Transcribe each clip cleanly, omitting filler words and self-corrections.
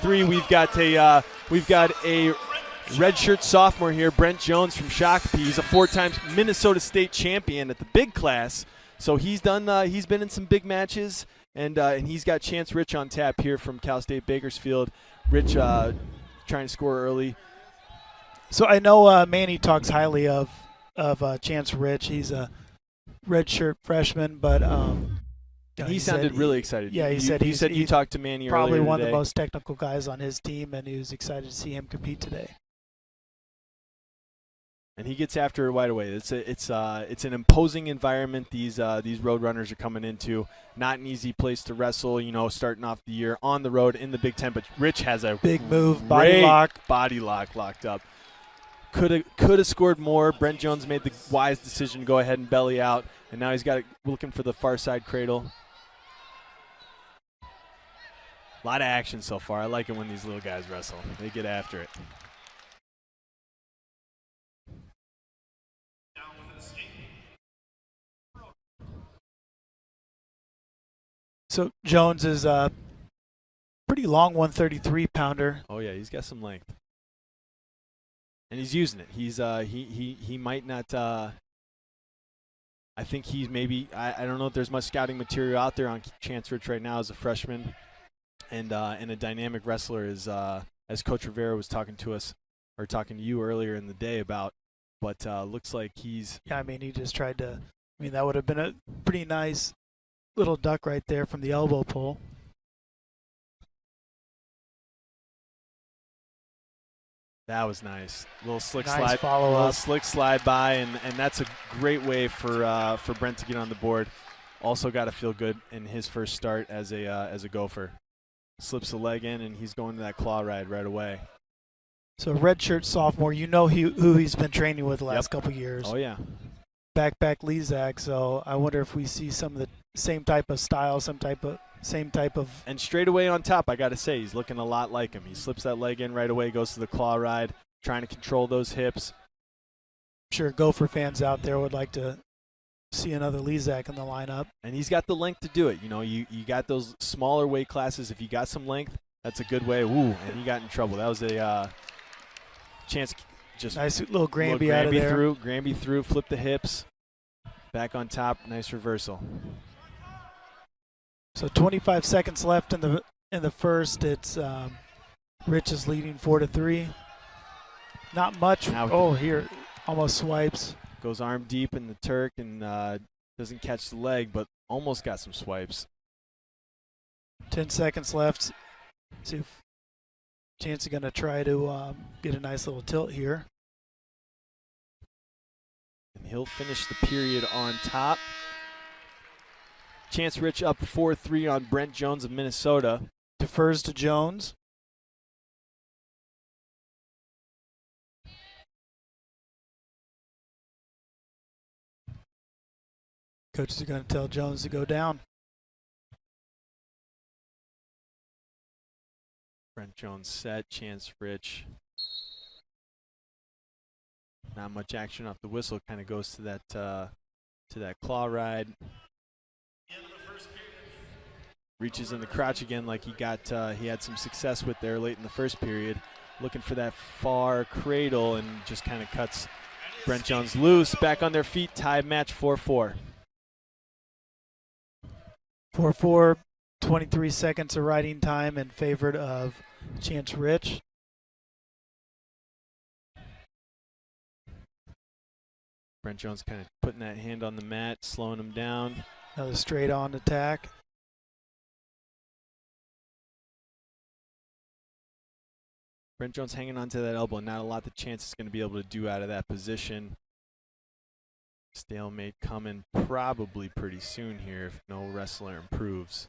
3, we've got a redshirt sophomore here, Brent Jones from Shakopee. He's a 4-time Minnesota State champion at the big class. So he's done. He's been in some big matches, and he's got Chance Rich on tap here from Cal State Bakersfield. Rich trying to score early. So I know Manny talks highly of Chance Rich. He's a redshirt freshman, but he sounded really excited. Yeah, he said you talked to Manny earlier probably one today. of the most technical guys on his team, and he was excited to see him compete today. And he gets after it right away. It's an imposing environment these road runners are coming into. Not an easy place to wrestle, starting off the year on the road in the Big Ten. But Rich has a big move, body lock locked up. Could have scored more. Brent Jones made the wise decision to go ahead and belly out, and now he's got looking for the far side cradle. A lot of action so far. I like it when these little guys wrestle. They get after it. So Jones is a pretty long 133-pounder. Oh yeah, he's got some length, and he's using it. He's he might not. I think he's maybe. I don't know if there's much scouting material out there on Chance Rich right now as a freshman, and a dynamic wrestler as Coach Rivera was talking to you earlier in the day about. But looks like he's. Yeah, he just tried to. That would have been a pretty nice little duck right there from the elbow pull. That was nice. Little slick nice slide, follow little up. Slick slide by, and that's a great way for Brent to get on the board. Also got to feel good in his first start as a Gopher. Slips the leg in, and he's going to that claw ride right away. So redshirt sophomore, who he's been training with the last couple years. Oh yeah. Backpack Lezak. So I wonder if we see some of the same type of style, same type of. And straight away on top, I got to say, he's looking a lot like him. He slips that leg in right away, goes to the claw ride, trying to control those hips. I'm sure Gopher fans out there would like to see another Lezak in the lineup. And he's got the length to do it. You got those smaller weight classes. If you got some length, that's a good way. Ooh, and he got in trouble. That was a chance. Just nice little Granby out of there. Granby through, flip the hips, back on top. Nice reversal. So 25 seconds left in the first. It's Rich is leading 4-3. Not much. Here almost swipes. Goes arm deep in the Turk and doesn't catch the leg, but almost got some swipes. 10 seconds left. See if Chance is going to try to get a nice little tilt here. And he'll finish the period on top. Chance Rich up 4-3 on Brent Jones of Minnesota. Defers to Jones. Coaches are going to tell Jones to go down. Brent Jones set, Chance Rich. Not much action off the whistle. Kind of goes to that claw ride. Reaches in the crotch again, like he had some success with there late in the first period. Looking for that far cradle and just kind of cuts Brent Jones loose. Back on their feet, tied match 4-4. 4-4, 23 seconds of riding time in favor of Chance Rich. Brent Jones kind of putting that hand on the mat, slowing him down. Another straight on attack. Brent Jones hanging on to that elbow. Not a lot the Chance is going to be able to do out of that position. Stalemate coming probably pretty soon here if no wrestler improves.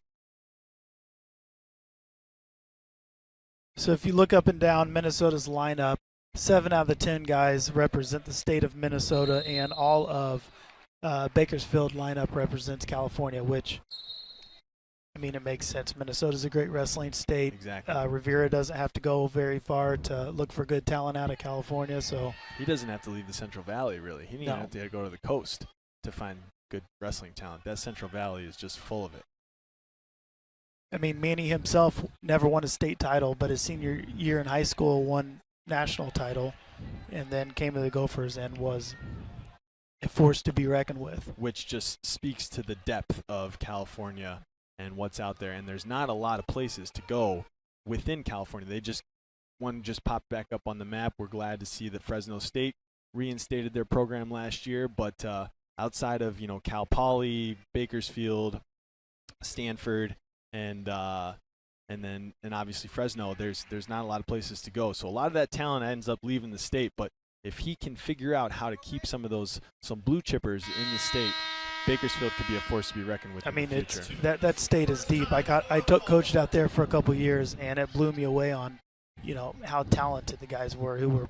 So if you look up and down Minnesota's lineup, 7 out of the 10 guys represent the state of Minnesota, and all of Bakersfield lineup represents California, which, it makes sense. Minnesota's a great wrestling state. Exactly. Rivera doesn't have to go very far to look for good talent out of California. So he doesn't have to leave the Central Valley, really. He doesn't have to go to the coast to find good wrestling talent. That Central Valley is just full of it. I mean, Manny himself never won a state title, but his senior year in high school won national title, and then came to the Gophers and was a force to be reckoned with. Which just speaks to the depth of California and what's out there. And there's not a lot of places to go within California. One just popped back up on the map. We're glad to see that Fresno State reinstated their program last year, but outside of Cal Poly, Bakersfield, Stanford, and obviously Fresno, there's not a lot of places to go. So a lot of that talent ends up leaving the state, but if he can figure out how to keep some blue chippers in the state, Bakersfield could be a force to be reckoned with. I mean, in the future. that state is deep. I coached out there for a couple years, and it blew me away on how talented the guys were who were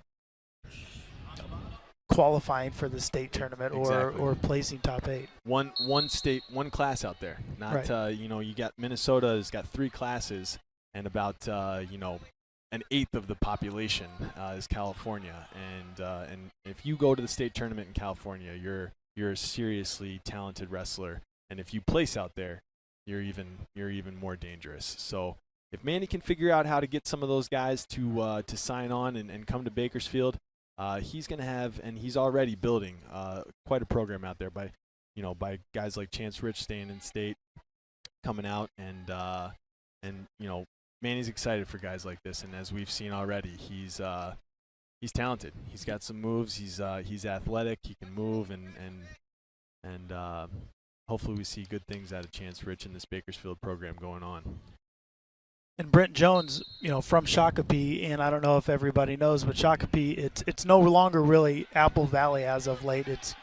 qualifying for the state tournament or placing top 8. One class out there. Not right. You got Minnesota has got 3 classes, and about an eighth of the population is California. And if you go to the state tournament in California, you're a seriously talented wrestler, and if you place out there, you're even more dangerous. So if Manny can figure out how to get some of those guys to sign on and come to Bakersfield, he's going to have, and he's already building quite a program out there by guys like Chance Rich staying in state, coming out, and Manny's excited for guys like this. And as we've seen already, he's talented. He's got some moves. He's athletic. He can move, and hopefully we see good things out of Chance Rich in this Bakersfield program going on. And Brent Jones, from Shakopee, and I don't know if everybody knows, but Shakopee, it's no longer really Apple Valley as of late. It's,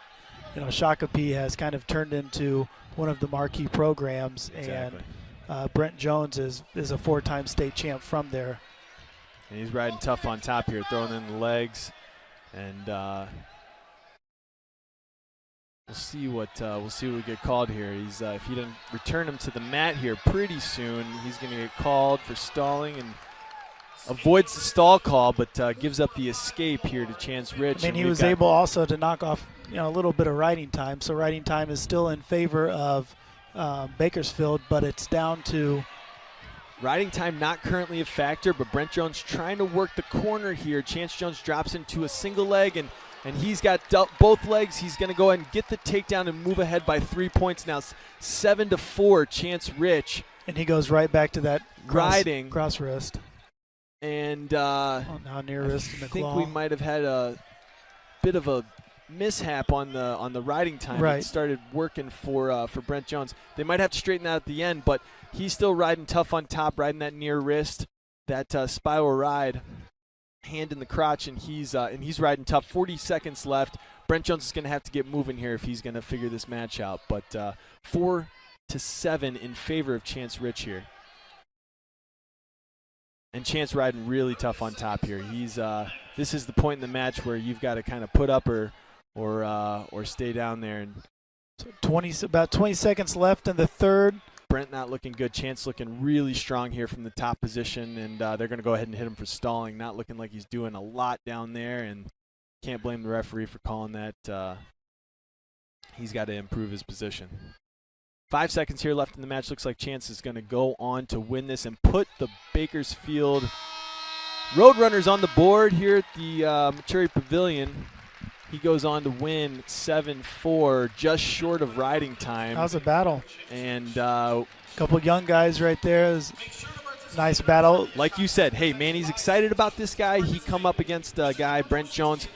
Shakopee has kind of turned into one of the marquee programs, Exactly. and Brent Jones is a 4-time state champ from there. And he's riding tough on top here, throwing in the legs, and we'll see what we get called here. He's if he doesn't return him to the mat here pretty soon, he's going to get called for stalling and avoids the stall call, but gives up the escape here to Chance Rich. I mean, he was able also to knock off a little bit of riding time. So riding time is still in favor of Bakersfield, but it's down to riding time not currently a factor, but Brent Jones trying to work the corner here. Chance Jones drops into a single leg, and he's got both legs. He's going to go ahead and get the takedown and move ahead by 3 points now. 7-4, Chance Rich. And he goes right back to that riding cross wrist. And now near wrist in the claw. I claw. think we might have had a bit of a mishap on the riding time. Right. It started working for Brent Jones. They might have to straighten that at the end, but he's still riding tough on top, riding that near wrist, that spiral ride. Hand in the crotch, and he's riding tough. 40 seconds left. Brent Jones is going to have to get moving here if he's going to figure this match out. But 4-7 in favor of Chance Rich here. And Chance riding really tough on top here. He's this is the point in the match where you've got to kind of put up or stay down there. And so about 20 seconds left in the third. Brent not looking good. Chance looking really strong here from the top position, and they're going to go ahead and hit him for stalling. Not looking like he's doing a lot down there, and can't blame the referee for calling that. He's got to improve his position. 5 seconds here left in the match. Looks like Chance is going to go on to win this and put the Bakersfield Roadrunners on the board here at the Maturi Pavilion. He goes on to win 7-4, just short of riding time. That was a battle. And a couple young guys right there. It was a nice battle. Like you said, hey, Manny's excited about this guy. He come up against a guy, Brent Jones,